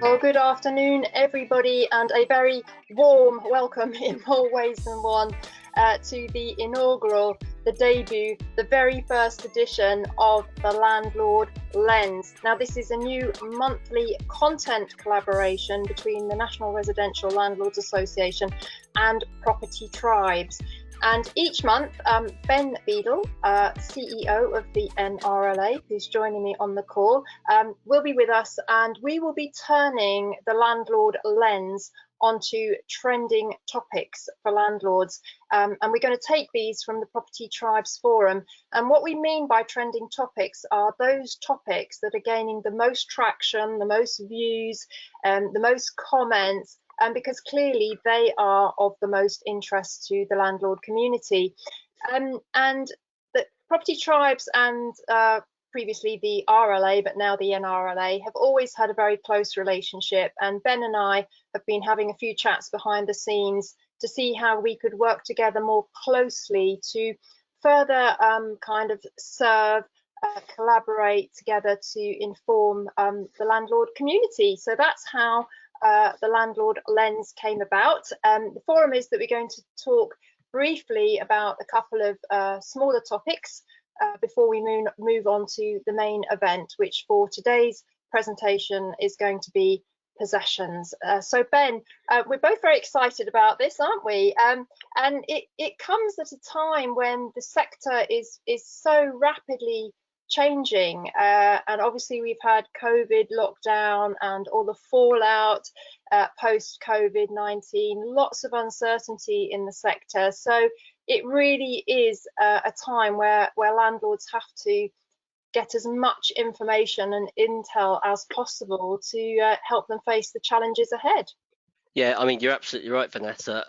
Well, good afternoon, everybody, and a very warm welcome in more ways than one to the inaugural, the debut, the very first edition of the Landlord Lens. Now, this is a new monthly content collaboration between the National Residential Landlords Association and Property Tribes. And each month, Ben Beadle, CEO of the NRLA, who's joining me on the call, will be with us, and we will be turning the Landlord Lens onto trending topics for landlords. And we're going to take these from the Property Tribes Forum. And what we mean by trending topics are those topics that are gaining the most traction, the most views, the most comments, because clearly they are of the most interest to the landlord community. And the Property Tribes and previously the RLA, but now the NRLA, have always had a very close relationship. And Ben and I have been having a few chats behind the scenes to see how we could work together more closely to further kind of serve, collaborate together to inform the landlord community. So that's how the Landlord Lens came about. The forum is that we're going to talk briefly about a couple of smaller topics before we move on to the main event, which for today's presentation is going to be possessions. So Ben, we're both very excited about this, aren't we? And it comes at a time when the sector is so rapidly changing, and obviously we've had COVID lockdown and all the fallout post COVID-19, lots of uncertainty in the sector. So it really is a time where landlords have to get as much information and intel as possible to help them face the challenges ahead. Yeah, I mean, you're absolutely right, Vanessa.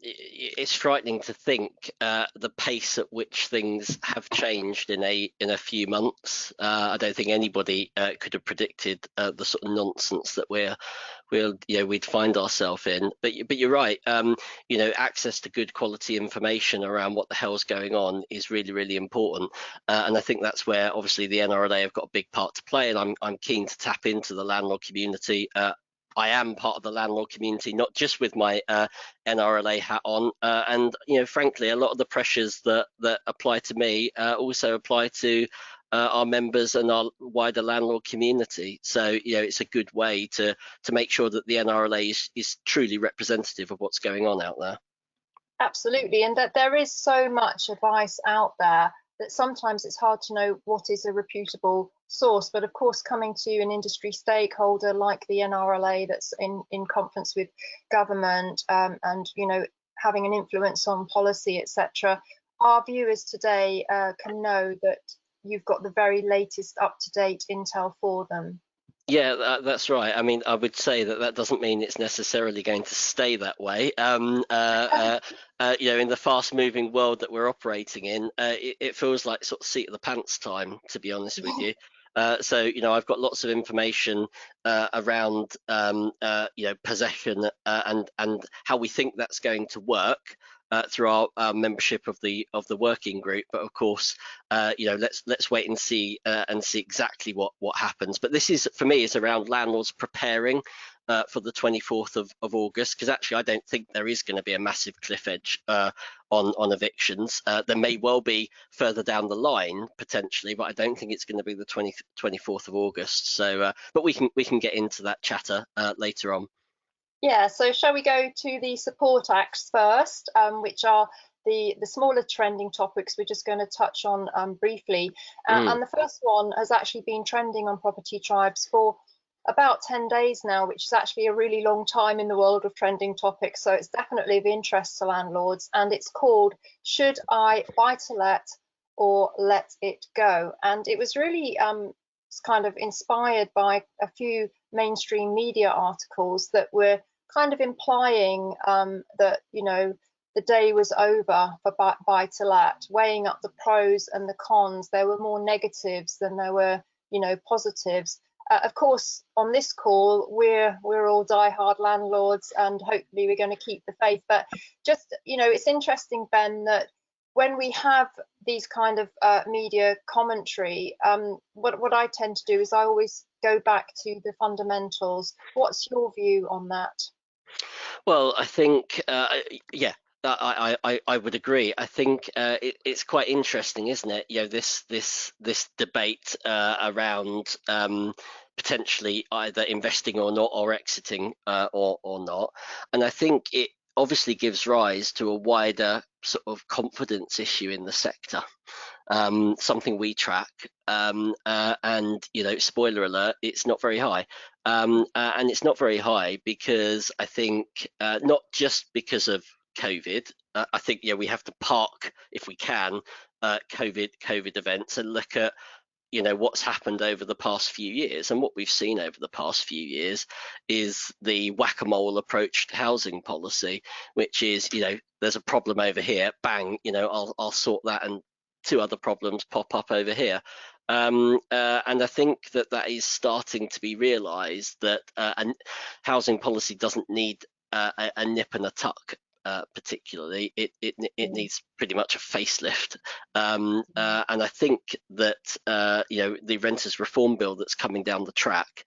It's frightening to think the pace at which things have changed in a few months. I don't think anybody could have predicted the sort of nonsense that we'd find ourselves in. But you're right. Access to good quality information around what the hell's going on is really, really important. And I think that's where obviously the NRLA have got a big part to play. And I'm keen to tap into the landlord community. I am part of the landlord community, not just with my NRLA hat on, and frankly, a lot of the pressures that apply to me also apply to our members and our wider landlord community. So it's a good way to make sure that the NRLA is truly representative of what's going on out there. Absolutely, and that there is so much advice out there that sometimes it's hard to know what is a reputable source. But of course, coming to an industry stakeholder like the NRLA that's in conference with government and having an influence on policy, etc., our viewers today can know that you've got the very latest up-to-date intel for them. Yeah, that's right. I mean, I would say that doesn't mean it's necessarily going to stay that way. In the fast-moving world that we're operating in, it feels like sort of seat of the pants time, to be honest with you. So I've got lots of information around possession and how we think that's going to work through our membership of the working group. But of course, let's wait and see exactly what happens. But this is, for me, is around landlords preparing for the 24th of August, because actually I don't think there is going to be a massive cliff edge on evictions. There may well be further down the line potentially, but I don't think it's going to be the 24th of August. So, but we can get into that chatter later on. Yeah, so shall we go to the support acts first, which are the smaller trending topics we're just going to touch on briefly. And the first one has actually been trending on Property Tribes for about 10 days now, which is actually a really long time in the world of trending topics. So it's definitely of interest to landlords. And it's called Should I Buy to Let or Let It Go? And it was really kind of inspired by a few mainstream media articles that were kind of implying that the day was over for buy to let, weighing up the pros and the cons. There were more negatives than there were positives. Of course, on this call, we're all diehard landlords, and hopefully we're going to keep the faith. But just it's interesting, Ben, that when we have these kind of media commentary, what I tend to do is I always go back to the fundamentals. What's your view on that? Well, I think, yeah, I would agree. I think it's quite interesting, isn't it? You know, this debate around potentially either investing or not, or exiting or not. And I think it obviously gives rise to a wider sort of confidence issue in the sector. Something we track, and you know, spoiler alert, it's not very high. And it's not very high because I think not just because of COVID. I think, yeah, we have to park, if we can, COVID events and look at, you know, what's happened over the past few years. And what we've seen over the past few years is the whack-a-mole approach to housing policy, which is, you know, there's a problem over here, bang, you know, I'll sort that, and two other problems pop up over here. And I think that is starting to be realised, that and housing policy doesn't need a nip and a tuck. Particularly, it needs pretty much a facelift, and I think that you know, the renters reform bill that's coming down the track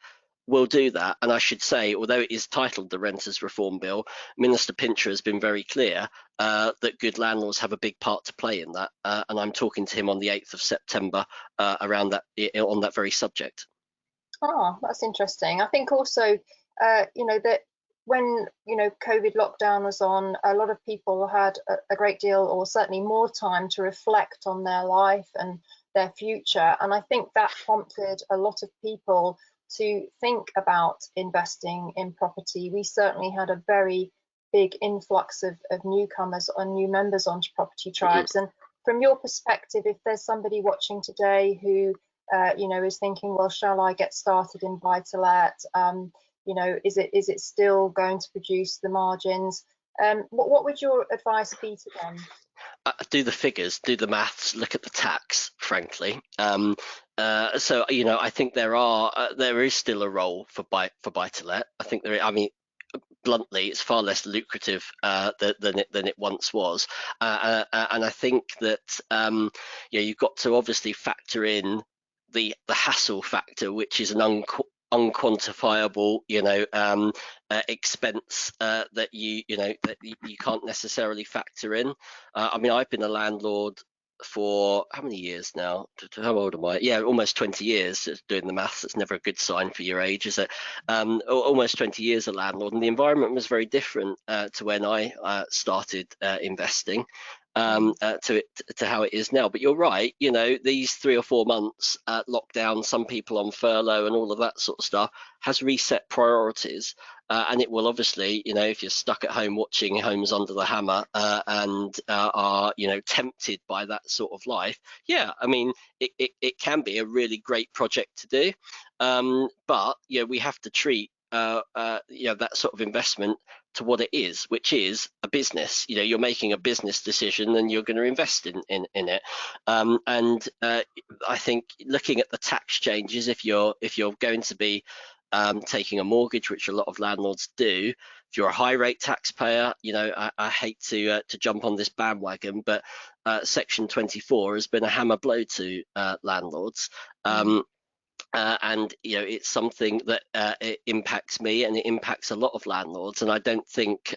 will do that. And I should say, although it is titled the Renters Reform Bill, Minister Pincher has been very clear that good landlords have a big part to play in that, and I'm talking to him on the 8th of September around that, on that very subject. Oh, that's interesting. I think also, you know, that when, you know, COVID lockdown was on, a lot of people had a great deal, or certainly more time to reflect on their life and their future. And I think that prompted a lot of people to think about investing in property. We certainly had a very big influx of newcomers and new members onto Property Tribes. And from your perspective, if there's somebody watching today who you know, is thinking, well, shall I get started in buy-to-let? You know, is it still going to produce the margins? What would your advice be to them? Do the figures, do the maths, look at the tax, frankly. So, you know, I think there is still a role for buy-to-let. I think I mean, bluntly, it's far less lucrative than it once was, and I think that yeah, you've got to obviously factor in the hassle factor, which is an unquantifiable, you know, expense that you can't necessarily factor in. I mean, I've been a landlord for how many years now? How old am I? Yeah, almost 20 years. Doing the maths, it's never a good sign for your age, is it? Almost 20 years a landlord, and the environment was very different to when I started investing. To how it is now. But you're right, you know, these 3 or 4 months lockdown, some people on furlough and all of that sort of stuff, has reset priorities, and it will obviously, you know, if you're stuck at home watching Homes Under the Hammer and are, you know, tempted by that sort of life, yeah, I mean, it can be a really great project to do, but you know, we have to treat you know, that sort of investment to what it is, which is a business. You know, you're making a business decision and you're going to invest in it. And I think looking at the tax changes, if you're going to be taking a mortgage, which a lot of landlords do, if you're a high rate taxpayer, you know, I hate to jump on this bandwagon, but Section 24 has been a hammer blow to landlords. And you know, it's something that it impacts me and it impacts a lot of landlords, and I don't think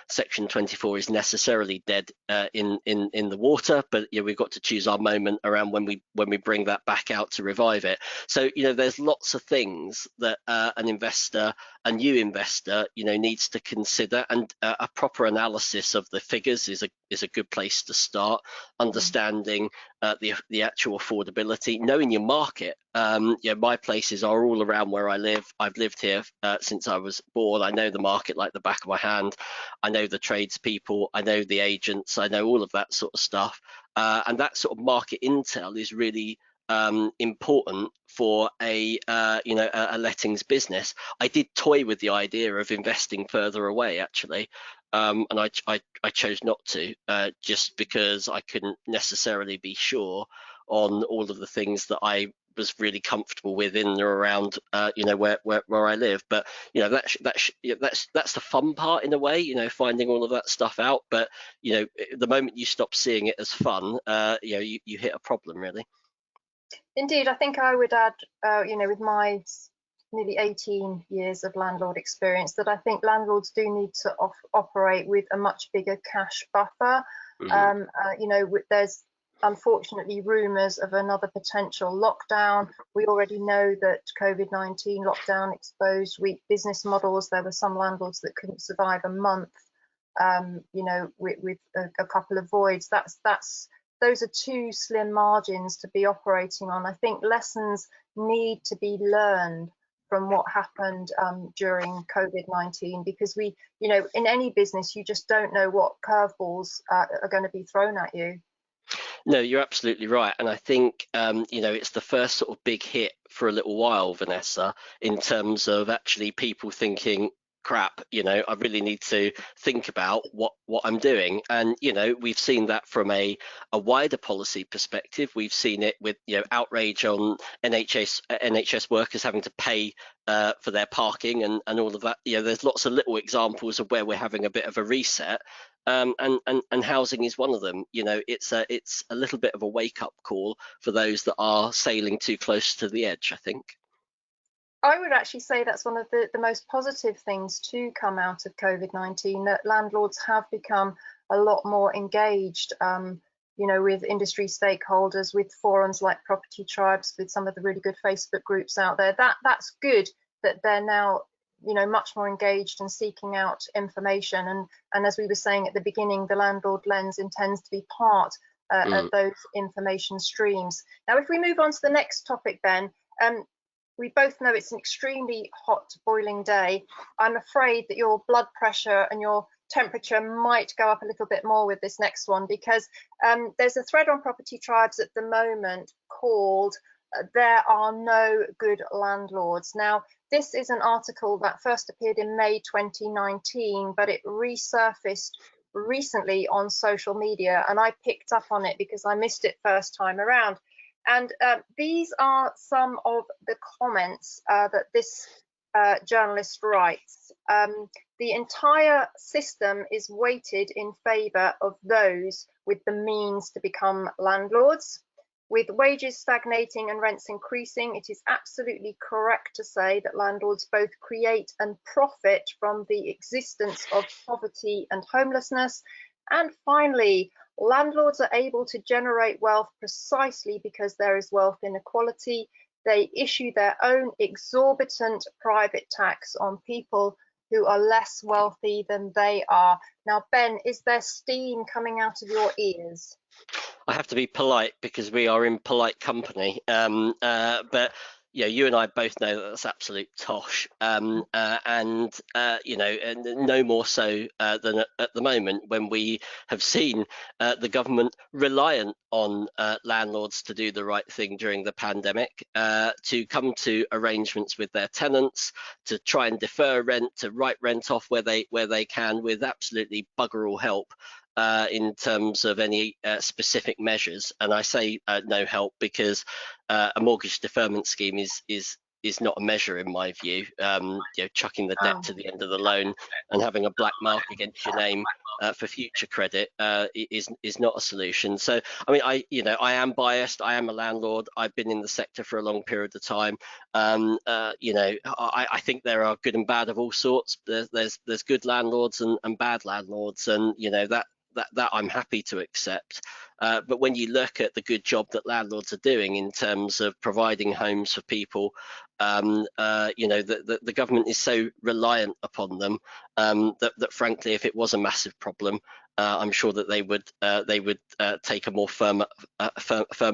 Section 24 is necessarily dead in the water, but you know, we've got to choose our moment around when we bring that back out to revive it. So you know, there's lots of things that a new investor, you know, needs to consider, and a proper analysis of the figures is a good place to start. Understanding the actual affordability, knowing your market. Yeah, my places are all around where I live. I've lived here since I was born. I know the market like the back of my hand. I know the tradespeople. I know the agents. I know all of that sort of stuff. And that sort of market intel is really important for a lettings business. I did toy with the idea of investing further away, actually. And I chose not to, just because I couldn't necessarily be sure on all of the things that I was really comfortable with in and around where I live. But that's the fun part in a way, finding all of that stuff out. But the moment you stop seeing it as fun, you hit a problem, really. Indeed, I think I would add, with my nearly 18 years of landlord experience, that I think landlords do need to operate with a much bigger cash buffer. There's unfortunately rumours of another potential lockdown. We already know that COVID-19 lockdown exposed weak business models. There were some landlords that couldn't survive a month, with a couple of voids. Those are too slim margins to be operating on. I think lessons need to be learned from what happened during COVID-19, because in any business, you just don't know what curveballs are going to be thrown at you. No, you're absolutely right. And I think, it's the first sort of big hit for a little while, Vanessa, in terms of actually people thinking, crap, I really need to think about what I'm doing. And we've seen that from a wider policy perspective. We've seen it with outrage on NHS workers having to pay for their parking and all of that. There's lots of little examples of where we're having a bit of a reset. And housing is one of them. It's a little bit of a wake-up call for those that are sailing too close to the edge, I think. I would actually say that's one of the most positive things to come out of COVID-19, that landlords have become a lot more engaged, with industry stakeholders, with forums like Property Tribes, with some of the really good Facebook groups out there. That's good that they're now, much more engaged and seeking out information. And as we were saying at the beginning, the Landlord Lens intends to be part of those information streams. Now, if we move on to the next topic, Ben, we both know it's an extremely hot, boiling day. I'm afraid that your blood pressure and your temperature might go up a little bit more with this next one, because there's a thread on Property Tribes at the moment called "There Are No Good Landlords." Now, this is an article that first appeared in May 2019, but it resurfaced recently on social media, and I picked up on it because I missed it first time around. And these are some of the comments that this journalist writes. The entire system is weighted in favour of those with the means to become landlords. With wages stagnating and rents increasing, it is absolutely correct to say that landlords both create and profit from the existence of poverty and homelessness. And finally, landlords are able to generate wealth precisely because there is wealth inequality. They issue their own exorbitant private tax on people who are less wealthy than they are. Now, Ben, is there steam coming out of your ears? I have to be polite because we are in polite company. But you and I both know that that's absolute tosh, and no more so than at the moment, when we have seen the government reliant on landlords to do the right thing during the pandemic, to come to arrangements with their tenants, to try and defer rent, to write rent off where they can, with absolutely bugger all help in terms of any specific measures. And I say no help because a mortgage deferment scheme is not a measure in my view. Chucking the debt to the end of the loan and having a black mark against your name for future credit is not a solution. So I mean, I am biased. I am a landlord. I've been in the sector for a long period of time. I think there are good and bad of all sorts. There's good landlords and bad landlords, and that I'm happy to accept. But when you look at the good job that landlords are doing in terms of providing homes for people, the government is so reliant upon them that frankly, if it was a massive problem, I'm sure that they would take a more firmer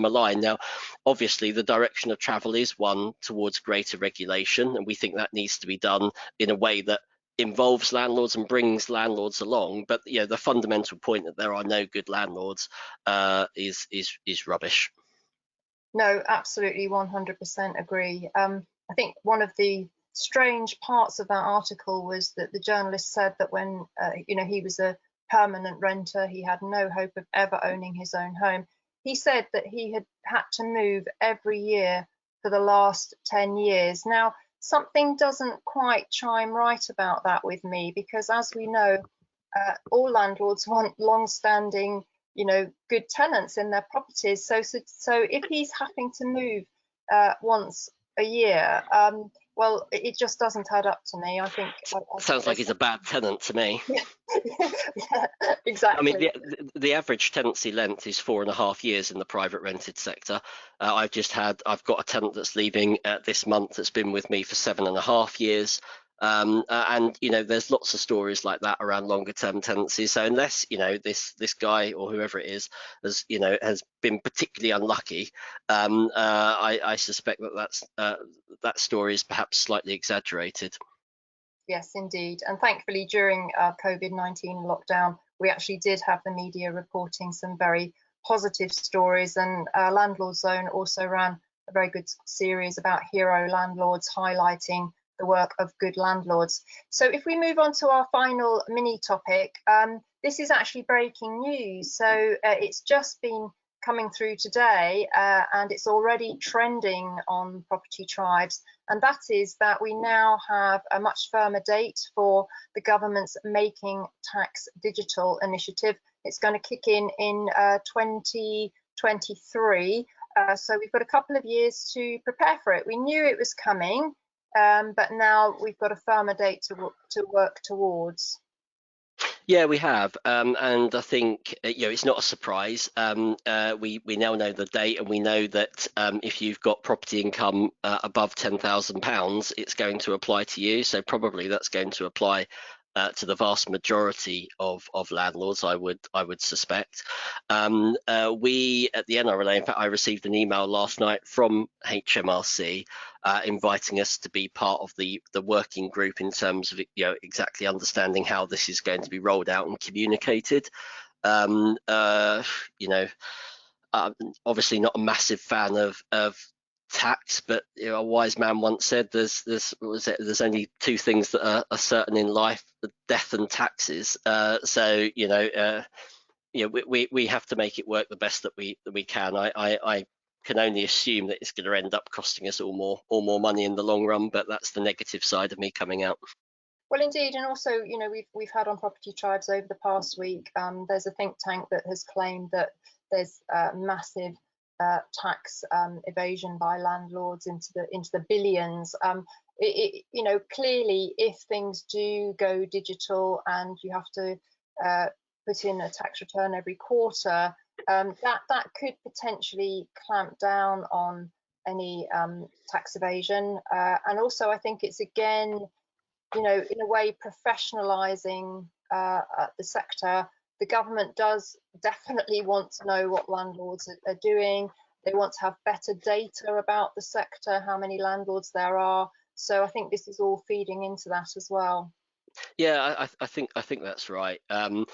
line. Now, obviously, the direction of travel is one towards greater regulation, and we think that needs to be done in a way that involves landlords and brings landlords along. But the fundamental point that there are no good landlords is rubbish. No, absolutely, 100% agree. I think one of the strange parts of that article was that the journalist said that when he was a permanent renter, he had no hope of ever owning his own home. he said that he had to move every year for the last 10 years. Now, something doesn't quite chime right about that with me, because as we know, all landlords want long-standing, good tenants in their properties. So if he's having to move once a year, well, it just doesn't add up to me. I think sounds like he's a bad tenant to me. Yeah, exactly. I mean, the average tenancy length is 4.5 years in the private rented sector. I've got a tenant that's leaving this month that's been with me for 7.5 years. And there's lots of stories like that around longer term tenancies. So unless this guy or whoever it is has been particularly unlucky, I suspect that story is perhaps slightly exaggerated. Yes, indeed. And thankfully, during COVID-19 lockdown, we actually did have the media reporting some very positive stories, and Landlord Zone also ran a very good series about hero landlords, highlighting the work of good landlords. So if we move on to our final mini topic, this is actually breaking news. So it's just been coming through today, and it's already trending on Property Tribes, and that is that we now have a much firmer date for the government's Making Tax Digital initiative. It's going to kick in 2023, so we've got a couple of years to prepare for it. We knew it was coming, but now we've got a firmer date to work towards. Yeah, we have, and I think it's not a surprise. We now know the date, and we know that if you've got property income above £10,000, it's going to apply to you. So probably that's going to apply to the vast majority of landlords, I would suspect. We at the NRLA, in fact, I received an email last night from HMRC inviting us to be part of the working group in terms of exactly understanding how this is going to be rolled out and communicated. Obviously not a massive fan of tax, but a wise man once said there's only two things that are certain in life: death and taxes. So we have to make it work the best that we can. I can only assume that it's going to end up costing us all more money in the long run, but that's the negative side of me coming out. Well, indeed, and also, we've had on Property Tribes over the past week, there's a think tank that has claimed that there's massive tax evasion by landlords into the billions. Clearly, if things do go digital and you have to put in a tax return every quarter, that could potentially clamp down on any tax evasion. And also, I think it's again, in a way, professionalising the sector. The government does definitely want to know what landlords are doing. They want to have better data about the sector, how many landlords there are. So I think this is all feeding into that as well. Yeah, I think that's right. I'm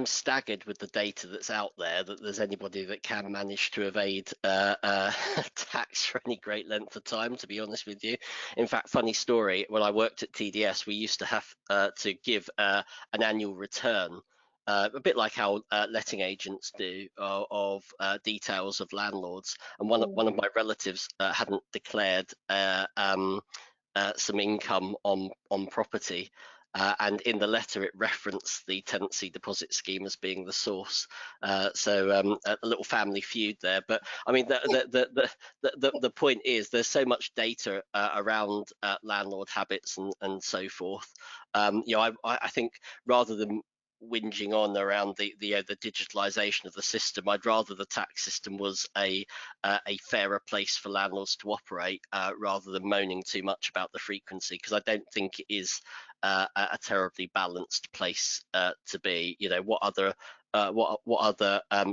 staggered with the data that's out there, that there's anybody that can manage to evade tax for any great length of time, to be honest with you. In fact, funny story, when I worked at TDS, we used to have to give an annual return, a bit like how letting agents do, of details of landlords. And one of my relatives hadn't declared some income on property, and in the letter it referenced the tenancy deposit scheme as being the source. So a little family feud there. But I mean, the point is, there's so much data around landlord habits and so forth. I think rather than whinging on around the digitalization of the system, I'd rather the tax system was a fairer place for landlords to operate, rather than moaning too much about the frequency, because I don't think it is a terribly balanced place to be. What other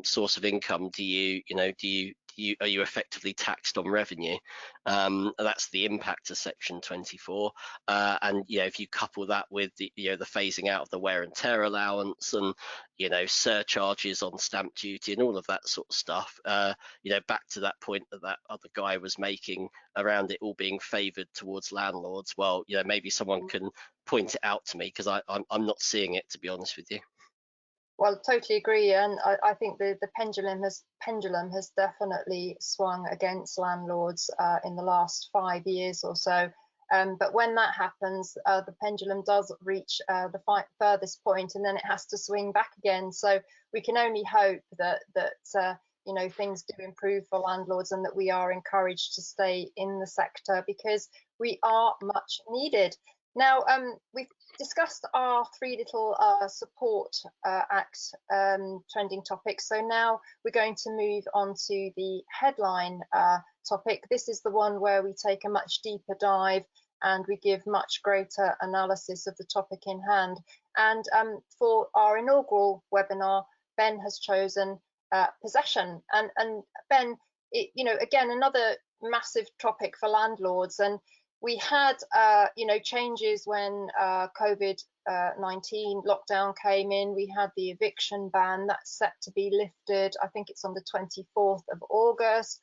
source of income are you effectively taxed on revenue? That's the impact of Section 24, and if you couple that with the phasing out of the wear and tear allowance, and surcharges on stamp duty and all of that sort of stuff, back to that point that other guy was making around it all being favoured towards landlords. Well, maybe someone can point it out to me, because I'm not seeing it, to be honest with you. Well, totally agree, and I think the pendulum has definitely swung against landlords in the last 5 years or so. But when that happens, the pendulum does reach the furthest point, and then it has to swing back again. So we can only hope that you know, things do improve for landlords, and that we are encouraged to stay in the sector, because we are much needed. Now, we've discussed our three little support act trending topics. So now we're going to move on to the headline topic. This is the one where we take a much deeper dive and we give much greater analysis of the topic in hand. And for our inaugural webinar, Ben has chosen possession. And Ben, you know, again, another massive topic for landlords. And we had, you know, changes when COVID-19 lockdown came in. We had the eviction ban that's set to be lifted. I think it's on the 24th of August.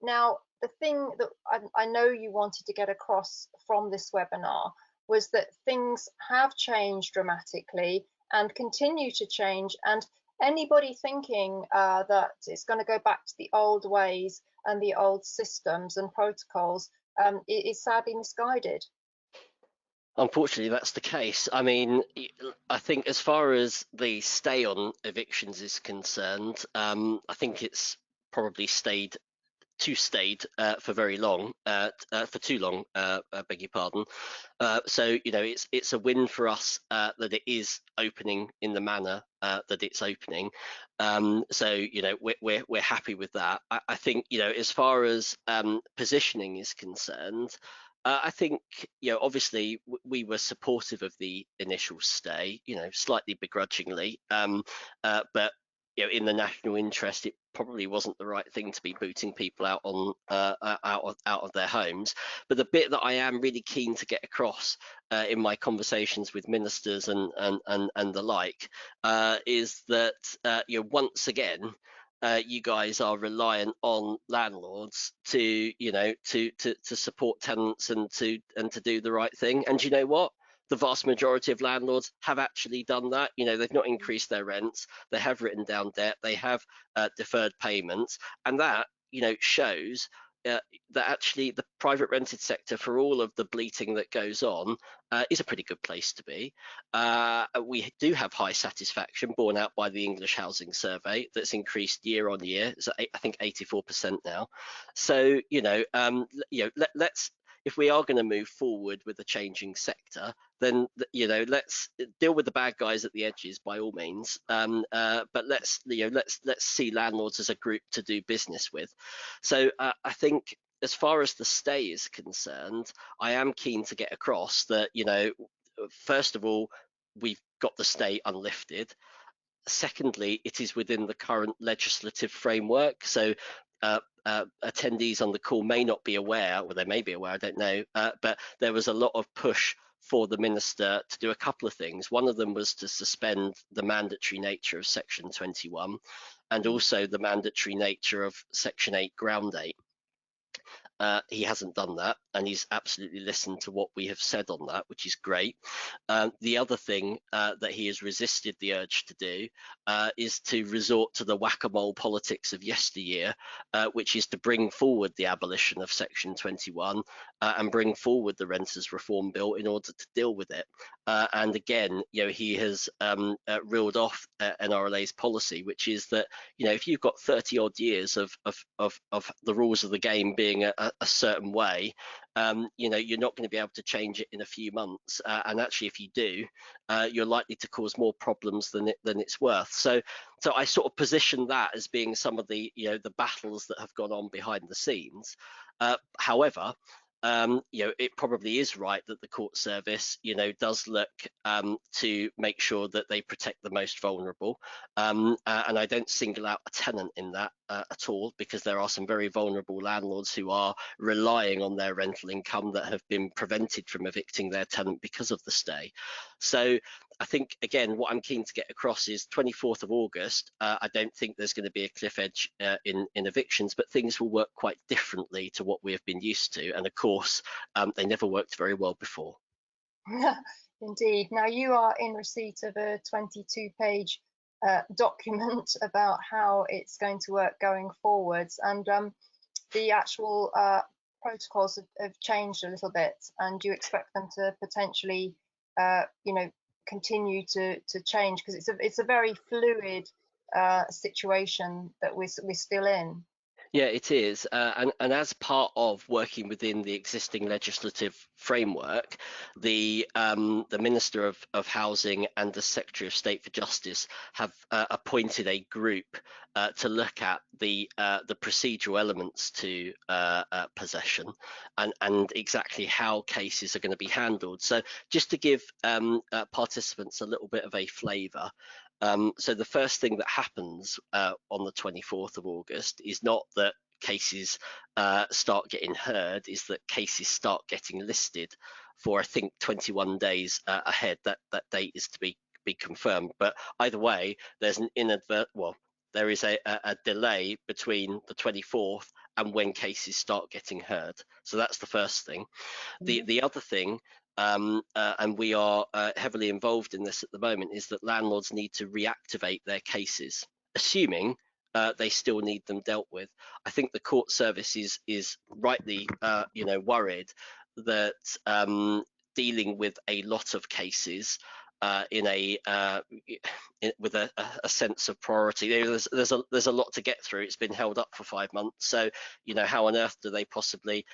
Now, the thing that I know you wanted to get across from this webinar was that things have changed dramatically and continue to change. And anybody thinking that it's going to go back to the old ways and the old systems and protocols is sadly misguided. Unfortunately, that's the case. I mean, I think as far as the stay on evictions is concerned, I think it's probably stayed for very long, for too long, I beg your pardon. So, you know, it's a win for us that it is opening in the manner that it's opening. So, you know, we're happy with that. I think, you know, as far as positioning is concerned, I think, you know, obviously we were supportive of the initial stay, you know, slightly begrudgingly, but you know, in the national interest, it probably wasn't the right thing to be booting people out on out of their homes. But the bit that I am really keen to get across in my conversations with ministers and the like is that you know, once again, you guys are reliant on landlords to, you know, to support tenants and to do the right thing. And you know what? The vast majority of landlords have actually done that. You know, they've not increased their rents, they have written down debt, they have deferred payments, and that, you know, shows that actually the private rented sector, for all of the bleating that goes on, is a pretty good place to be. We do have high satisfaction, borne out by the English Housing Survey, that's increased year on year. It's I think 84% now. So, you know, let's, if we are going to move forward with a changing sector, then, you know, let's deal with the bad guys at the edges by all means. But let's see landlords as a group to do business with. So I think as far as the stay is concerned, I am keen to get across that, you know, first of all, we've got the stay unlifted. Secondly, it is within the current legislative framework. So attendees on the call may not be aware, or they may be aware, I don't know, but there was a lot of push for the minister to do a couple of things. One of them was to suspend the mandatory nature of Section 21 and also the mandatory nature of Section 8 Ground 8. He hasn't done that, and he's absolutely listened to what we have said on that, which is great. The other thing that he has resisted the urge to do is to resort to the whack-a-mole politics of yesteryear, which is to bring forward the abolition of Section 21 and bring forward the Renters Reform Bill in order to deal with it. And again, you know, he has reeled off NRLA's policy, which is that, you know, if you've got 30 odd years of the rules of the game being a certain way, you know, you're not going to be able to change it in a few months. And actually, if you do, you're likely to cause more problems than it's worth. So I sort of position that as being some of the, you know, the battles that have gone on behind the scenes. However, you know, it probably is right that the court service, you know, does look to make sure that they protect the most vulnerable. And I don't single out a tenant in that at all, because there are some very vulnerable landlords who are relying on their rental income that have been prevented from evicting their tenant because of the stay. So I think, again, what I'm keen to get across is 24th of August. I don't think there's going to be a cliff edge in evictions, but things will work quite differently to what we have been used to. And of course, they never worked very well before. Indeed. Now you are in receipt of a 22-page document about how it's going to work going forwards, and the actual protocols have changed a little bit, and you expect them to potentially, continue to change, because it's a very fluid situation that we're still in. Yeah, it is, and as part of working within the existing legislative framework, the Minister of Housing and the Secretary of State for Justice have appointed a group to look at the procedural elements to possession and exactly how cases are going to be handled. So, just to give participants a little bit of a flavour. So the first thing that happens on the 24th of August is not that cases start getting heard, is that cases start getting listed for, I think, 21 days ahead. That date is to be confirmed. But either way, there's an there is a delay between the 24th and when cases start getting heard. So that's the first thing. The other thing, and we are heavily involved in this at the moment, is that landlords need to reactivate their cases, assuming they still need them dealt with. I think the court service is rightly, worried that dealing with a lot of cases with a sense of priority. There's a lot to get through. It's been held up for 5 months, so how on earth do they possibly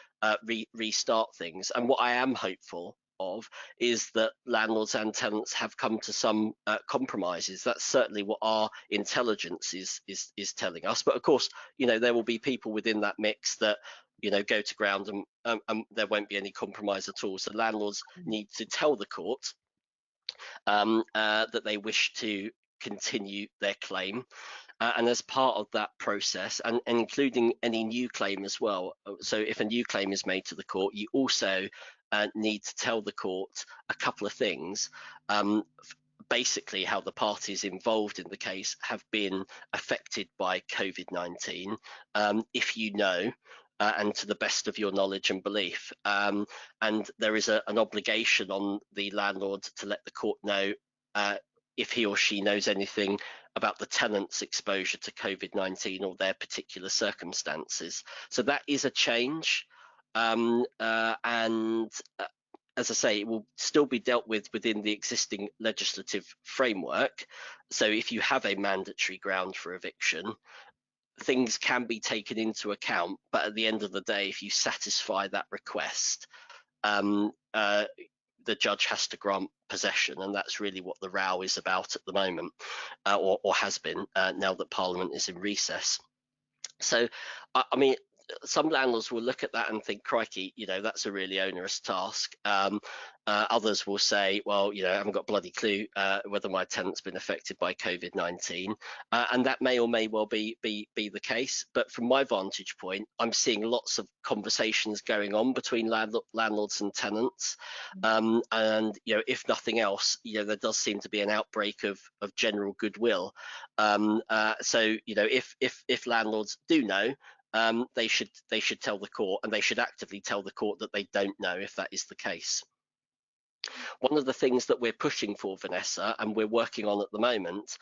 restart things? And what I am hopeful of is that landlords and tenants have come to some compromises. That's certainly what our intelligence is telling us. But of course, there will be people within that mix that go to ground and there won't be any compromise at all. So landlords need to tell the court that they wish to continue their claim. And as part of that process, and including any new claim as well, so if a new claim is made to the court, you also need to tell the court a couple of things. Basically, how the parties involved in the case have been affected by COVID-19, if you know, and to the best of your knowledge and belief. And there is an obligation on the landlord to let the court know if he or she knows anything about the tenant's exposure to COVID-19 or their particular circumstances. So that is a change. And as I say, it will still be dealt with within the existing legislative framework. So if you have a mandatory ground for eviction, things can be taken into account, but at the end of the day, if you satisfy that request, the judge has to grant possession, and that's really what the row is about at the moment, or has been, now that Parliament is in recess. So, I mean, some landlords will look at that and think, crikey, that's a really onerous task. Others will say, well, I haven't got a bloody clue whether my tenant's been affected by COVID-19. And that may or may well be the case. But from my vantage point, I'm seeing lots of conversations going on between landlords and tenants. And, if nothing else, there does seem to be an outbreak of general goodwill. So, if landlords do know, they should tell the court, and they should actively tell the court that they don't know if that is the case. One of the things that we're pushing for, Vanessa, and we're working on at the moment,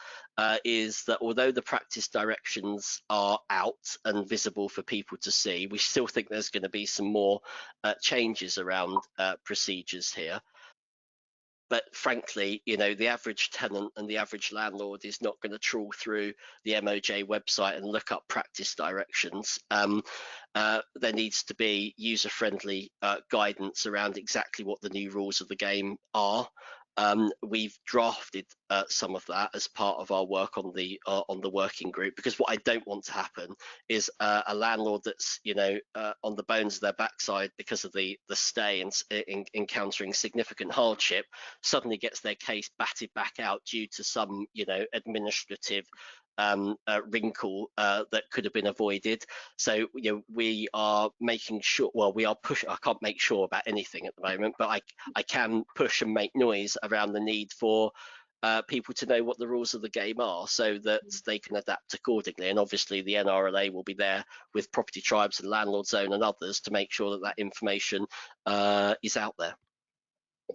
is that although the practice directions are out and visible for people to see, we still think there's going to be some more changes around procedures here. But frankly, the average tenant and the average landlord is not going to trawl through the MOJ website and look up practice directions. There needs to be user-friendly guidance around exactly what the new rules of the game are. We've drafted some of that as part of our work on the working group, because what I don't want to happen is a landlord that's on the bones of their backside because of the stay and encountering significant hardship suddenly gets their case batted back out due to some administrative wrinkle that could have been avoided. So we are making sure, well, we are pushing, I can't make sure about anything at the moment, but I can push and make noise around the need for people to know what the rules of the game are, so that they can adapt accordingly. And obviously the NRLA will be there with Property Tribes and Landlord Zone and others to make sure that information is out there.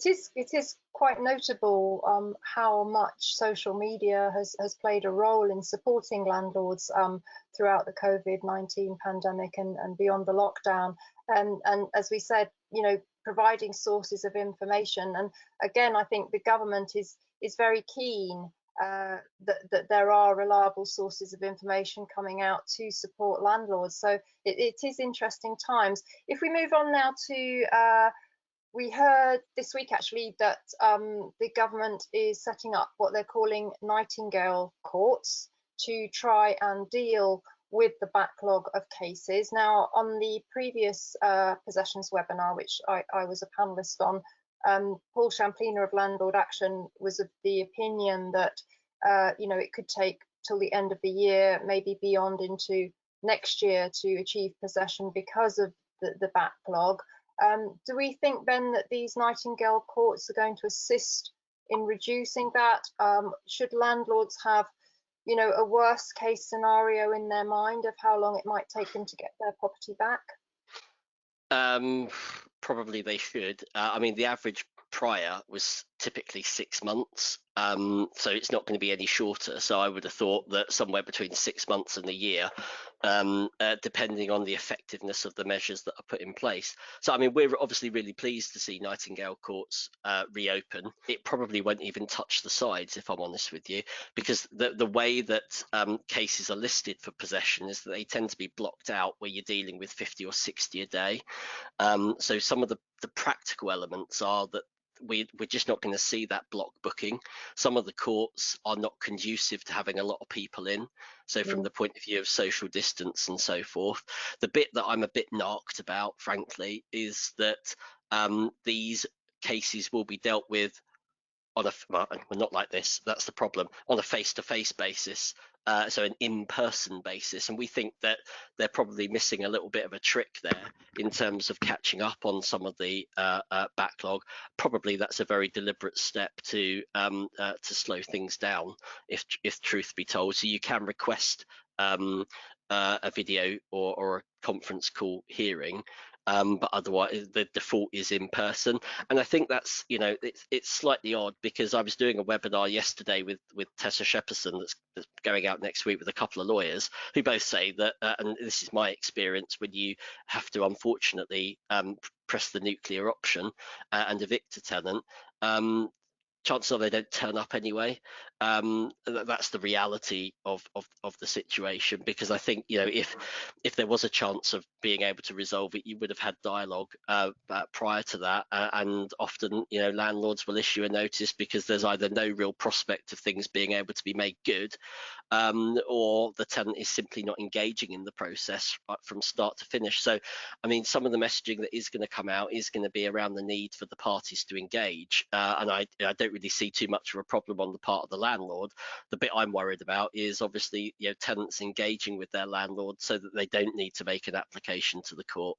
it is quite notable how much social media has played a role in supporting landlords throughout the COVID-19 pandemic and beyond the lockdown. And as we said, providing sources of information. And again, I think the government is very keen that there are reliable sources of information coming out to support landlords. So it is interesting times. If we move on now to we heard this week actually that the government is setting up what they're calling Nightingale courts to try and deal with the backlog of cases. Now, on the previous possessions webinar, which I was a panelist on, Paul Champlina of Landlord Action was of the opinion that it could take till the end of the year, maybe beyond into next year, to achieve possession because of the backlog. Do we think, Ben, that these Nightingale courts are going to assist in reducing that? Should landlords have, a worst case scenario in their mind of how long it might take them to get their property back? Probably they should. I mean, the average prior was typically 6 months, so it's not going to be any shorter. So I would have thought that somewhere between 6 months and a year, depending on the effectiveness of the measures that are put in place. So I mean, we're obviously really pleased to see Nightingale courts reopen. It probably won't even touch the sides, if I'm honest with you, because the way that cases are listed for possession is that they tend to be blocked out where you're dealing with 50 or 60 a day. So some of the practical elements are that we're just not going to see that block booking. Some of the courts are not conducive to having a lot of people in. So from the point of view of social distance and so forth, the bit that I'm a bit narked about, frankly, is that these cases will be dealt with on well, not like this, that's the problem, on a face-to-face basis, so an in-person basis. And we think that they're probably missing a little bit of a trick there in terms of catching up on some of the backlog. Probably that's a very deliberate step to slow things down, if truth be told. So you can request a video or a conference call hearing, but otherwise the default is in person. And I think that's, it's slightly odd, because I was doing a webinar yesterday with Tessa Shepperson that's going out next week with a couple of lawyers who both say that, and this is my experience, when you have to unfortunately press the nuclear option and evict a tenant, chances are they don't turn up anyway. That's the reality of the situation, because I think, if there was a chance of being able to resolve it, you would have had dialogue prior to that, and often landlords will issue a notice because there's either no real prospect of things being able to be made good, or the tenant is simply not engaging in the process from start to finish. So I mean, some of the messaging that is going to come out is going to be around the need for the parties to engage, and I don't really see too much of a problem on the part of the landlord. The bit I'm worried about is obviously tenants engaging with their landlord so that they don't need to make an application to the court.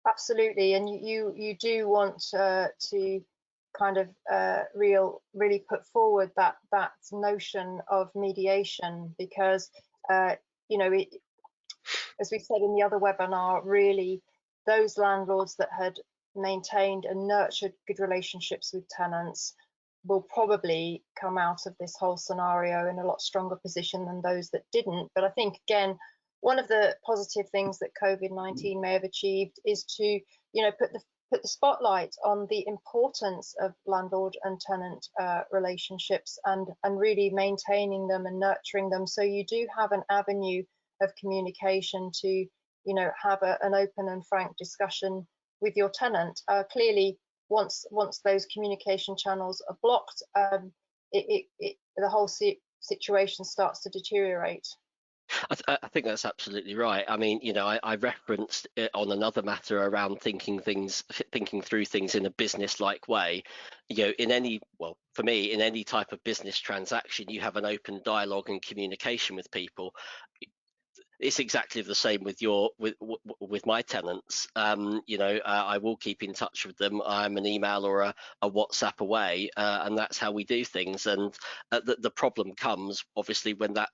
Absolutely, and you do want to kind of really put forward that notion of mediation, because as we said in the other webinar, really those landlords that had maintained and nurtured good relationships with tenants will probably come out of this whole scenario in a lot stronger position than those that didn't. But I think, again, one of the positive things that COVID-19 may have achieved is to put the spotlight on the importance of landlord and tenant relationships, and really maintaining them and nurturing them, so you do have an avenue of communication to have an open and frank discussion with your tenant. Clearly, once those communication channels are blocked, the whole situation starts to deteriorate. I think that's absolutely right. I mean, I referenced it on another matter around thinking through things in a business-like way. For me, in any type of business transaction, you have an open dialogue and communication with people. It's exactly the same with my tenants. I will keep in touch with them. I'm an email or a WhatsApp away, and that's how we do things. And the problem comes obviously when that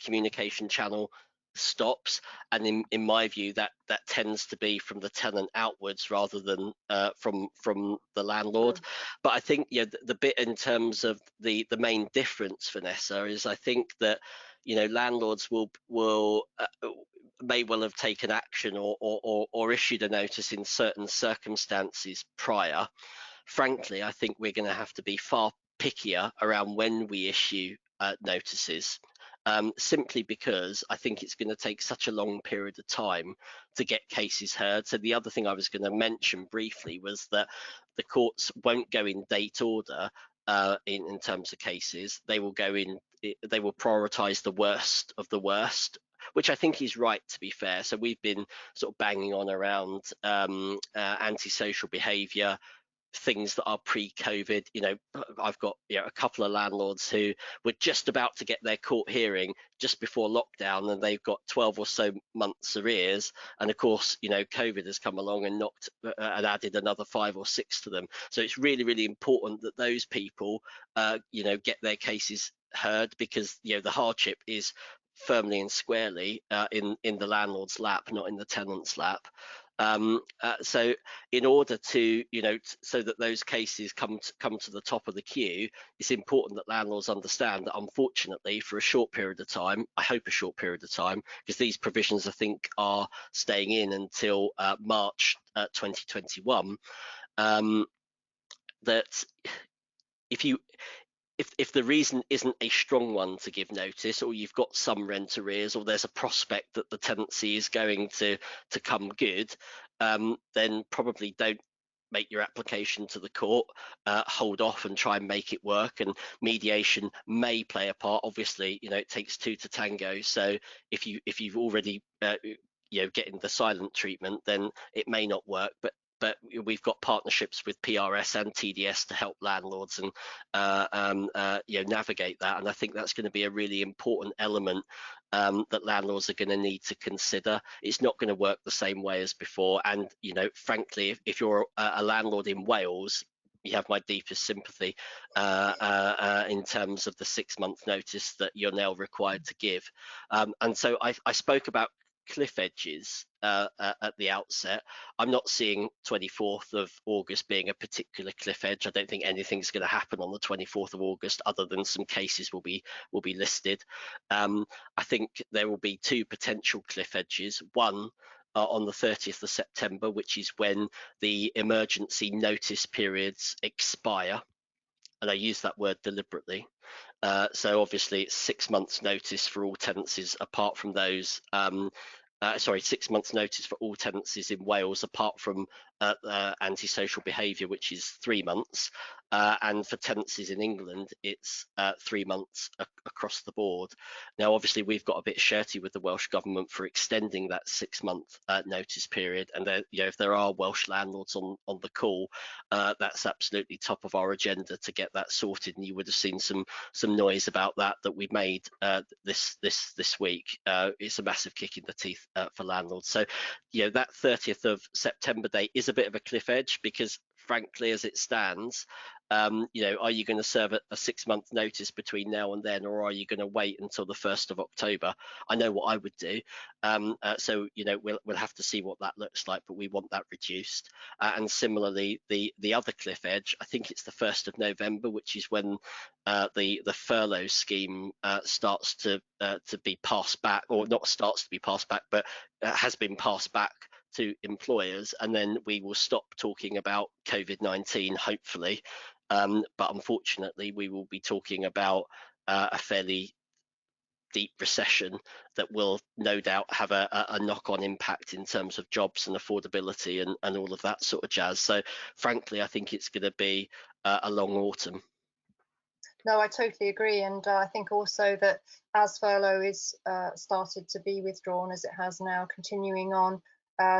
communication channel stops, and in my view that tends to be from the tenant outwards rather than from the landlord. But I think the bit in terms of the main difference, Vanessa, is I think that landlords will may well have taken action or issued a notice in certain circumstances prior. Frankly, I think we're going to have to be far pickier around when we issue notices, simply because I think it's going to take such a long period of time to get cases heard. So the other thing I was going to mention briefly was that the courts won't go in date order in terms of cases. They will prioritise the worst of the worst, which I think is right, to be fair. So we've been sort of banging on around antisocial behaviour, things that are pre-COVID. I've got a couple of landlords who were just about to get their court hearing just before lockdown, and they've got 12 or so months arrears. And of course, COVID has come along and and added another 5 or 6 to them. So it's really, really important that those people, get their cases heard, because the hardship is firmly and squarely in the landlord's lap, not in the tenant's lap. So in order to so that those cases come to the top of the queue, it's important that landlords understand that, unfortunately, for a short period of time, I hope a short period of time, because these provisions I think are staying in until March 2021, that if the reason isn't a strong one to give notice, or you've got some rent arrears, or there's a prospect that the tenancy is going to come good, then probably don't make your application to the court. Hold off and try and make it work, and mediation may play a part. Obviously, it takes two to tango. So if you've already getting the silent treatment, then it may not work. But we've got partnerships with PRS and TDS to help landlords and navigate that. And I think that's going to be a really important element that landlords are going to need to consider. It's not going to work the same way as before. And frankly, if you're a landlord in Wales, you have my deepest sympathy in terms of the 6-month notice that you're now required to give. And so I spoke about cliff edges at the outset. I'm not seeing 24th of August being a particular cliff edge. I don't think anything's going to happen on the 24th of August other than some cases will be listed. I think there will be 2 potential cliff edges. One on the 30th of September, which is when the emergency notice periods expire. And I use that word deliberately. So obviously it's 6 months notice for all tenancies apart from those 6 months notice for all tenancies in Wales apart from antisocial behaviour, which is 3 months, and for tenancies in England it's 3 months across the board. Now obviously we've got a bit shirty with the Welsh Government for extending that 6-month notice period, and if there are Welsh landlords on the call, that's absolutely top of our agenda to get that sorted. And you would have seen some noise about that we made this week. It's a massive kick in the teeth for landlords. So that 30th of September date is a bit of a cliff edge, because frankly, as it stands, are you going to serve a 6-month notice between now and then, or are you going to wait until the 1st of October? I know what I would do. So we'll have to see what that looks like, but we want that reduced. And similarly, the other cliff edge, I think it's the 1st of November, which is when the furlough scheme starts to be passed back, or not starts to be passed back, but has been passed back to employers, and then we will stop talking about COVID-19, hopefully. But unfortunately, we will be talking about a fairly deep recession that will no doubt have a knock-on impact in terms of jobs and affordability and all of that sort of jazz. So frankly, I think it's going to be a long autumn. No, I totally agree. And I think also that as furlough is started to be withdrawn, as it has now, continuing on,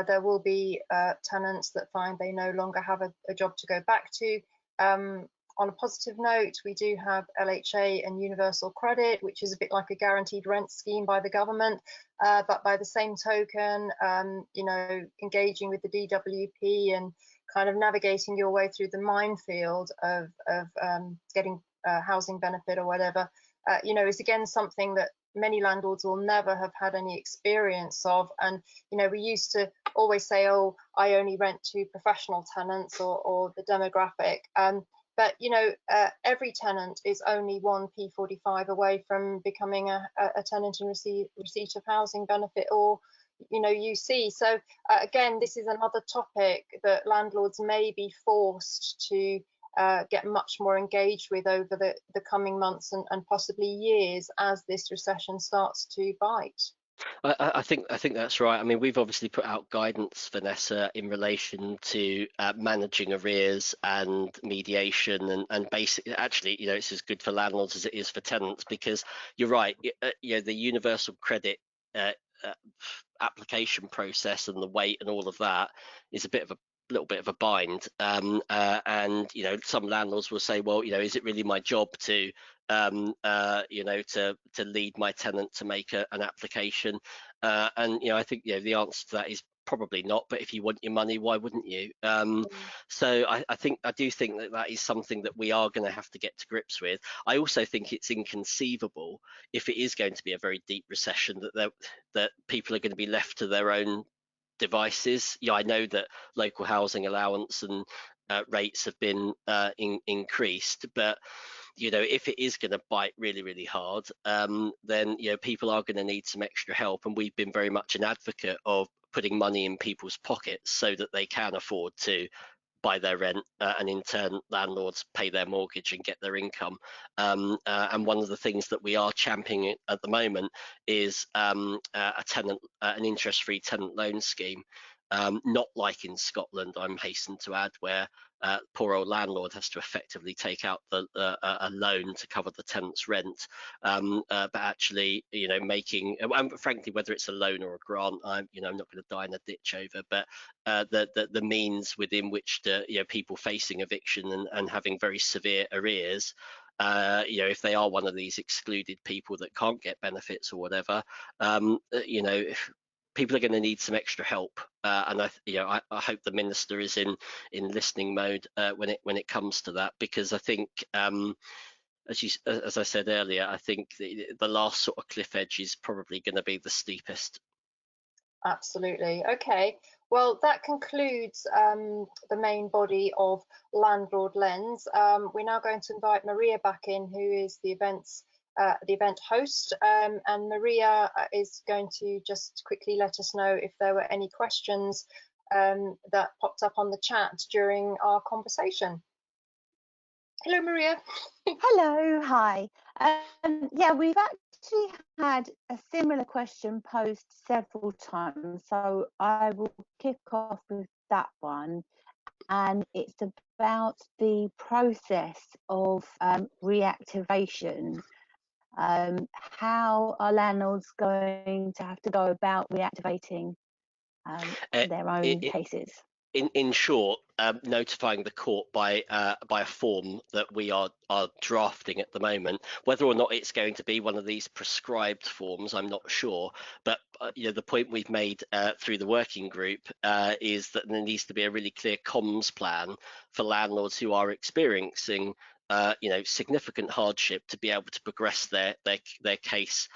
there will be tenants that find they no longer have a job to go back to. On a positive note, we do have LHA and universal credit, which is a bit like a guaranteed rent scheme by the government. But by the same token, engaging with the DWP and kind of navigating your way through the minefield of getting housing benefit or whatever, is again something that many landlords will never have had any experience of. And we used to always say, oh, I only rent to professional tenants or the demographic. But every tenant is only one P45 away from becoming a tenant in receipt of housing benefit or UC. So again, this is another topic that landlords may be forced to get much more engaged with over the coming months and possibly years as this recession starts to bite. I think that's right. I mean, we've obviously put out guidance, Vanessa, in relation to managing arrears and mediation, and basically, actually, it's as good for landlords as it is for tenants, because you're right. The universal credit application process and the wait and all of that is a little bit of a bind. And some landlords will say, well, is it really my job to to lead my tenant to make an application? And I think the answer to that is probably not. But if you want your money, why wouldn't you? So I do think that is something that we are going to have to get to grips with. I also think it's inconceivable, if it is going to be a very deep recession, that people are going to be left to their own devices. I know that local housing allowance and rates have been increased, but if it is going to bite really, really hard, then people are going to need some extra help. And we've been very much an advocate of putting money in people's pockets so that they can afford to buy their rent, and in turn landlords pay their mortgage and get their income. And one of the things that we are championing at the moment is an interest-free tenant loan scheme, not like in Scotland, I'm hastened to add, where poor old landlord has to effectively take out a loan to cover the tenant's rent, but actually making, and frankly, whether it's a loan or a grant, I'm not going to die in a ditch over, but the means within which people facing eviction and having very severe arrears, if they are one of these excluded people that can't get benefits or whatever, people are going to need some extra help, and I hope the minister is in listening mode when it comes to that, because I think, as I said earlier, I think the last sort of cliff edge is probably going to be the steepest. Absolutely. Okay. Well, that concludes the main body of Landlord Lens. We're now going to invite Maria back in, who is the event host, and Maria is going to just quickly let us know if there were any questions that popped up on the chat during our conversation. Hello, Maria. Hello, hi. Yeah, we've actually had a similar question posed several times, so I will kick off with that one. And it's about the process of reactivation. How are landlords going to have to go about reactivating their own cases? In short, notifying the court by a form that we are drafting at the moment. Whether or not it's going to be one of these prescribed forms, I'm not sure. But the point we've made through the working group is that there needs to be a really clear comms plan for landlords who are experiencing significant hardship to be able to progress their case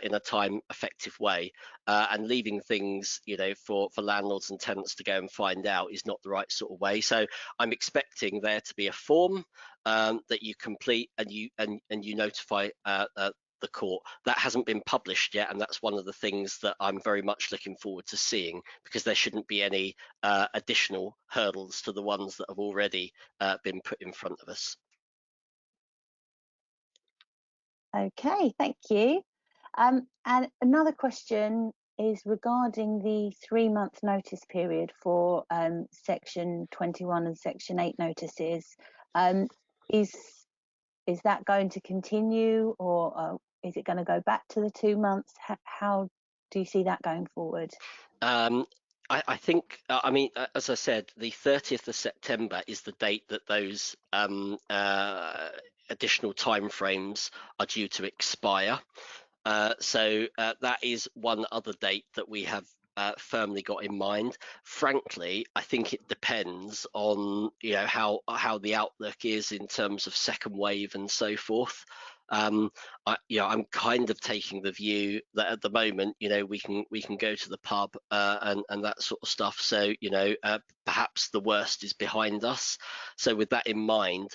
in a time effective way, and leaving things for landlords and tenants to go and find out is not the right sort of way. So I'm expecting there to be a form that you complete and you notify the court. That hasn't been published yet, and that's one of the things that I'm very much looking forward to seeing, because there shouldn't be any additional hurdles to the ones that have already been put in front of us. Okay, thank you. And another question is regarding the 3-month notice period for Section 21 and Section 8 notices. Is that going to continue, or is it going to go back to the 2 months? How do you see that going forward? I think, I mean, as I said, the 30th of September is the date that those additional timeframes are due to expire. So that is one other date that we have firmly got in mind. Frankly, I think it depends on how the outlook is in terms of second wave and so forth. I'm kind of taking the view that at the moment, we can go to the pub and that sort of stuff. So, perhaps the worst is behind us. So with that in mind,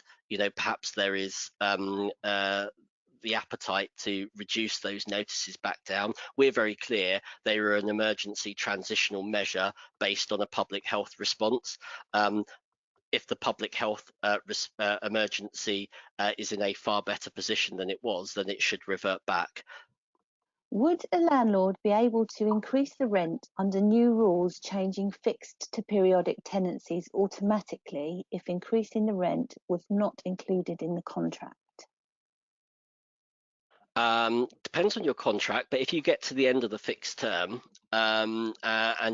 perhaps there is the appetite to reduce those notices back down. We're very clear they are an emergency transitional measure based on a public health response. If the public health emergency is in a far better position than it was, then it should revert back. Would a landlord be able to increase the rent under new rules changing fixed to periodic tenancies automatically if increasing the rent was not included in the contract? Depends on your contract, but if you get to the end of the fixed term and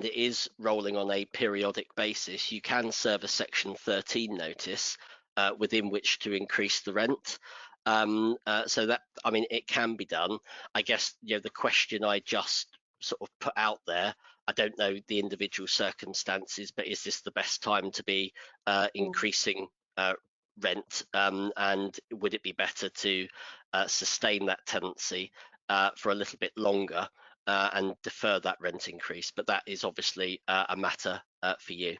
it is rolling on a periodic basis, you can serve a Section 13 notice within which to increase the rent. So that, it can be done. I guess, the question I just sort of put out there, I don't know the individual circumstances, but is this the best time to be increasing rent, and would it be better to sustain that tenancy for a little bit longer and defer that rent increase? But that is obviously a matter for you.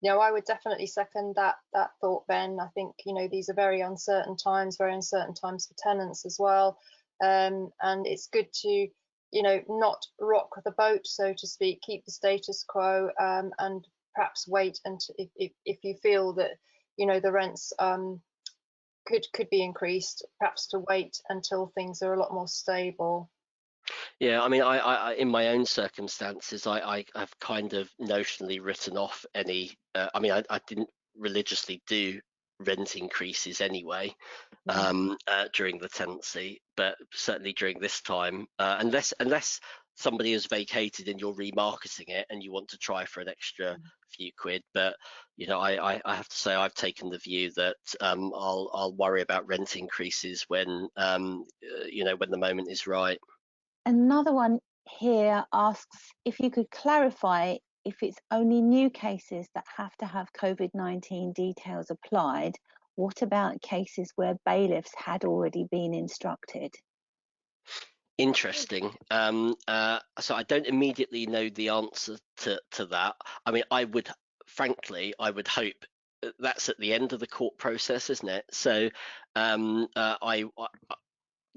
Yeah, I would definitely second that thought, Ben. I think these are very uncertain times for tenants as well, and it's good to not rock the boat, so to speak, keep the status quo, and perhaps wait until if you feel that the rents could be increased, perhaps to wait until things are a lot more stable. Yeah, I in my own circumstances, I have kind of notionally written off any. I didn't religiously do rent increases anyway during the tenancy, but certainly during this time, unless somebody has vacated and you're remarketing it and you want to try for an extra few quid. But I have to say I've taken the view that I'll worry about rent increases when when the moment is right. Another one here asks if you could clarify if it's only new cases that have to have COVID-19 details applied. What about cases where bailiffs had already been instructed? Interesting. So I don't immediately know the answer to that. I would hope that's at the end of the court process, isn't it? So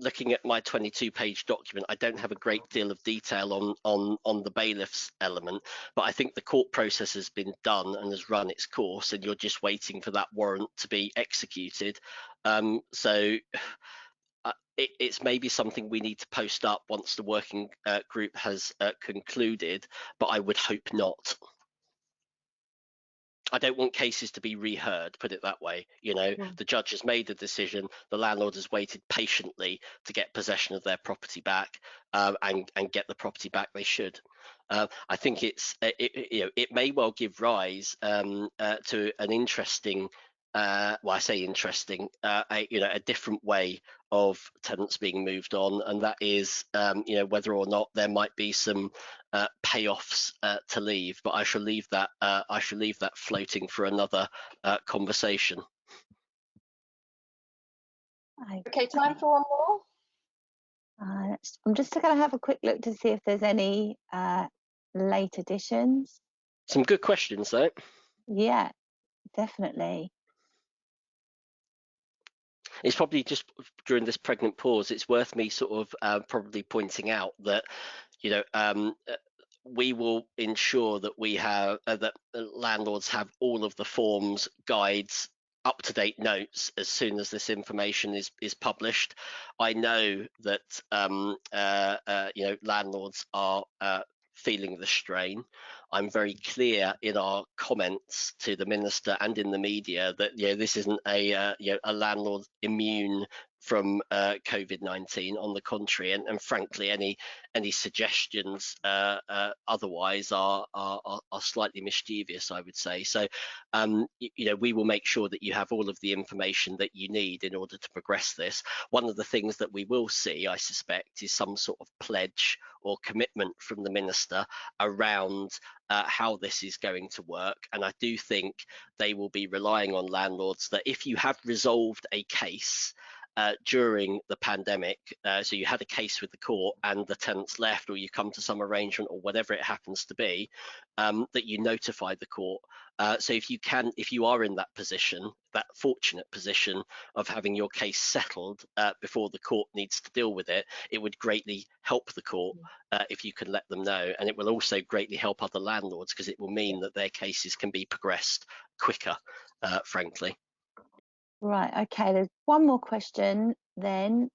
looking at my 22-page document, I don't have a great deal of detail on the bailiff's element, but I think the court process has been done and has run its course, and you're just waiting for that warrant to be executed. So it's maybe something we need to post up once the working group has concluded, but I would hope not. I don't want cases to be reheard, put it that way. The judge has made a decision, the landlord has waited patiently to get possession of their property back, and get the property back they should. I think it may well give rise to an interesting, I say interesting, a different way of tenants being moved on, and that is whether or not there might be some payoffs to leave. But I shall leave that floating for another conversation. Okay, time for one more. I'm just going to have a quick look to see if there's any late additions. Some good questions, though. Yeah, definitely. It's probably just during this pregnant pause, it's worth me sort of probably pointing out that we will ensure that we have that landlords have all of the forms, guides, up-to-date notes as soon as this information is published. I know that landlords are feeling the strain. I'm very clear in our comments to the minister and in the media that this isn't a landlord immune from COVID-19. On the contrary, and frankly, any suggestions otherwise are slightly mischievous, I would say. So we will make sure that you have all of the information that you need in order to progress this. One of the things that we will see, I suspect, is some sort of pledge or commitment from the minister around how this is going to work. And I do think they will be relying on landlords that if you have resolved a case during the pandemic, so you had a case with the court and the tenants left, or you come to some arrangement or whatever it happens to be, that you notify the court. So if you are in that position, that fortunate position of having your case settled before the court needs to deal with it, it would greatly help the court if you could let them know, and it will also greatly help other landlords because it will mean that their cases can be progressed quicker, frankly. Right, okay, there's one more question then.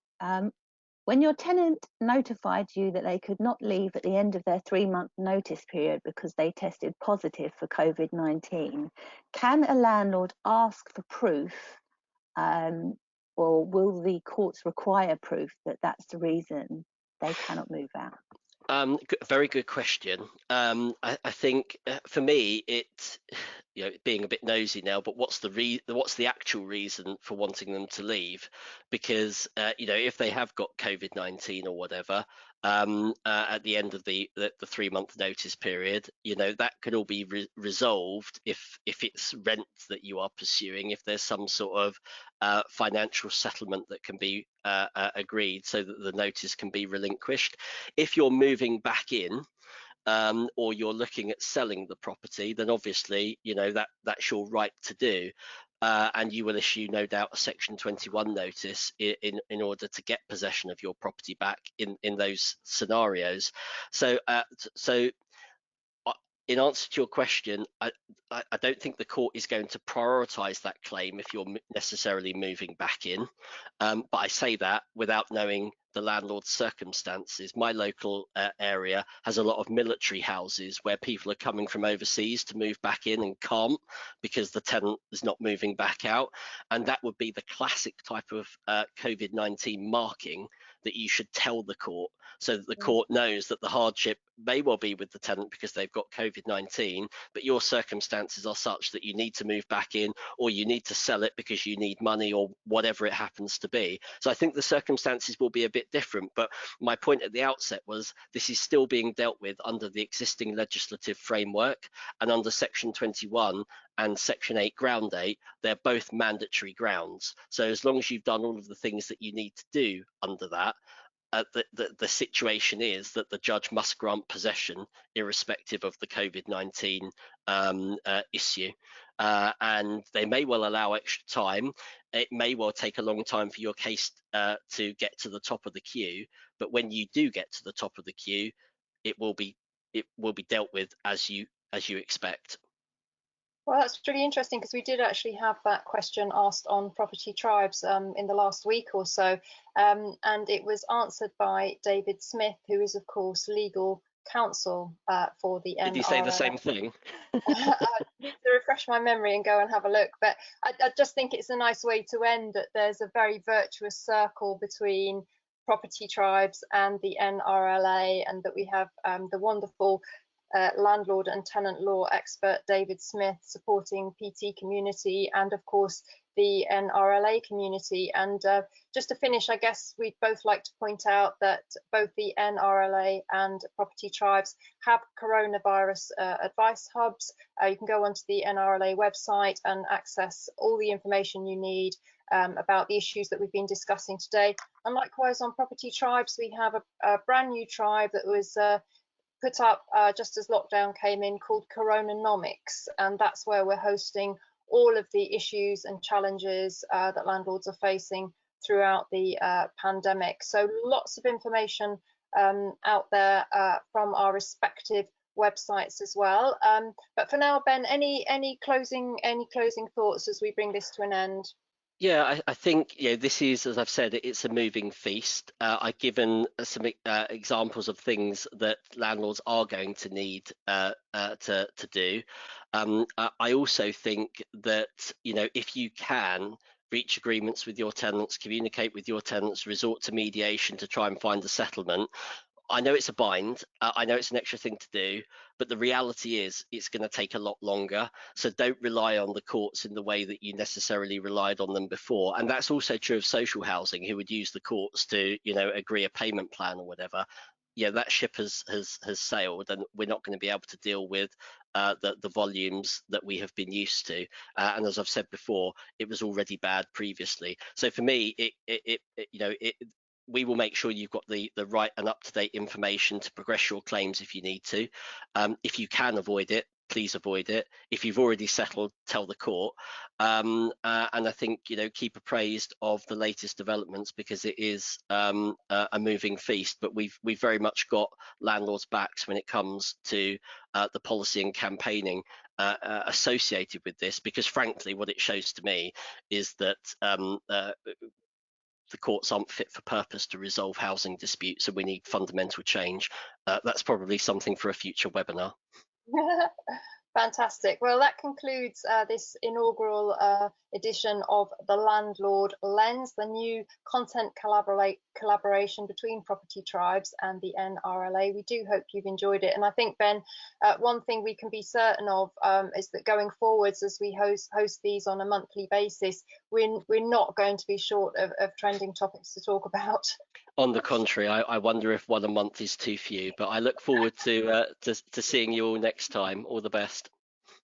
When your tenant notified you that they could not leave at the end of their 3-month notice period because they tested positive for COVID-19, can a landlord ask for proof, or will the courts require proof that that's the reason they cannot move out? Very good question. I think for me, it, being a bit nosy now, but what's the actual reason for wanting them to leave? Because if they have got COVID-19 or whatever, at the end of the 3-month notice period, that could all be resolved if it's rent that you are pursuing, if there's some sort of financial settlement that can be agreed so that the notice can be relinquished. If you're moving back in, or you're looking at selling the property, then obviously that's your right to do, and you will issue, no doubt, a Section 21 notice in order to get possession of your property back in those scenarios. So in answer to your question, I don't think the court is going to prioritise that claim if you're necessarily moving back in, but I say that without knowing the landlord's circumstances. My local area has a lot of military houses where people are coming from overseas to move back in and can't because the tenant is not moving back out, and that would be the classic type of COVID-19 marking that you should tell the court, so that the court knows that the hardship may well be with the tenant because they've got COVID-19, but your circumstances are such that you need to move back in, or you need to sell it because you need money, or whatever it happens to be. So I think the circumstances will be a bit different, but my point at the outset was this is still being dealt with under the existing legislative framework, and under Section 21 and Section 8 Ground 8, they're both mandatory grounds. So as long as you've done all of the things that you need to do under that, the situation is that the judge must grant possession irrespective of the COVID-19 issue, and they may well allow extra time. It may well take a long time for your case to get to the top of the queue, but when you do get to the top of the queue, it will be dealt with as you expect. Well, that's really interesting, because we did actually have that question asked on Property Tribes in the last week or so, and it was answered by David Smith, who is, of course, legal counsel for the NRLA. Did he say the same thing? I need to refresh my memory and go and have a look, but I just think it's a nice way to end, that there's a very virtuous circle between Property Tribes and the NRLA, and that we have the wonderful landlord and tenant law expert David Smith supporting PT community, and of course the NRLA community. And just to finish, I guess we'd both like to point out that both the NRLA and Property Tribes have coronavirus advice hubs. You can go onto the NRLA website and access all the information you need about the issues that we've been discussing today. And likewise on Property Tribes, we have a brand new tribe that was put up just as lockdown came in, called Coronanomics, and that's where we're hosting all of the issues and challenges that landlords are facing throughout the pandemic. So lots of information out there from our respective websites as well. But for now, Ben, any closing thoughts as we bring this to an end? Yeah, I think this is, as I've said, it's a moving feast. I've given some examples of things that landlords are going to need to do. I also think that if you can reach agreements with your tenants, communicate with your tenants, resort to mediation to try and find a settlement. I know it's a bind, I know it's an extra thing to do, but the reality is it's going to take a lot longer. So don't rely on the courts in the way that you necessarily relied on them before. And that's also true of social housing, who would use the courts to, agree a payment plan or whatever. that ship has sailed, and we're not going to be able to deal with the volumes that we have been used to. And as I've said before, it was already bad previously. So for me, we will make sure you've got the right and up-to-date information to progress your claims if you need to. If you can avoid it, please avoid it. If you've already settled, tell the court. And I think, keep appraised of the latest developments, because it is a moving feast. But we've very much got landlords' backs when it comes to the policy and campaigning associated with this, because frankly, what it shows to me is that the courts aren't fit for purpose to resolve housing disputes, and we need fundamental change. That's probably something for a future webinar. Fantastic. Well, that concludes this inaugural edition of the Landlord Lens, the new content collaboration between Property Tribes and the NRLA. We do hope you've enjoyed it. And I think, Ben, one thing we can be certain of is that going forwards, as we host these on a monthly basis, we're not going to be short of trending topics to talk about. On the contrary, I wonder if one a month is too few, but I look forward to seeing you all next time. All the best.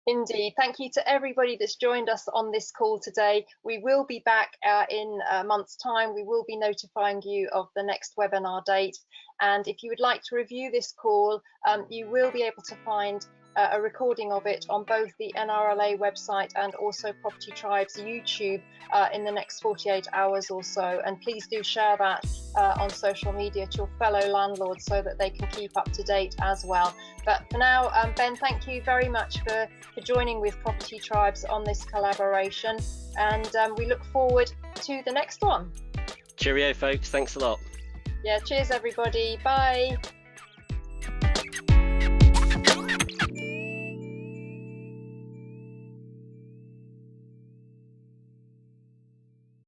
Indeed. Thank you to everybody that's joined us on this call today. We will be back in a month's time. We will be notifying you of the next webinar date. And if you would like to review this call, you will be able to find a recording of it on both the NRLA website and also Property Tribes YouTube in the next 48 hours or so. And please do share that on social media to your fellow landlords so that they can keep up to date as well. But for now, Ben, thank you very much for joining with Property Tribes on this collaboration, and we look forward to the next one. Cheerio, folks. Thanks a lot. Yeah, cheers everybody. Bye.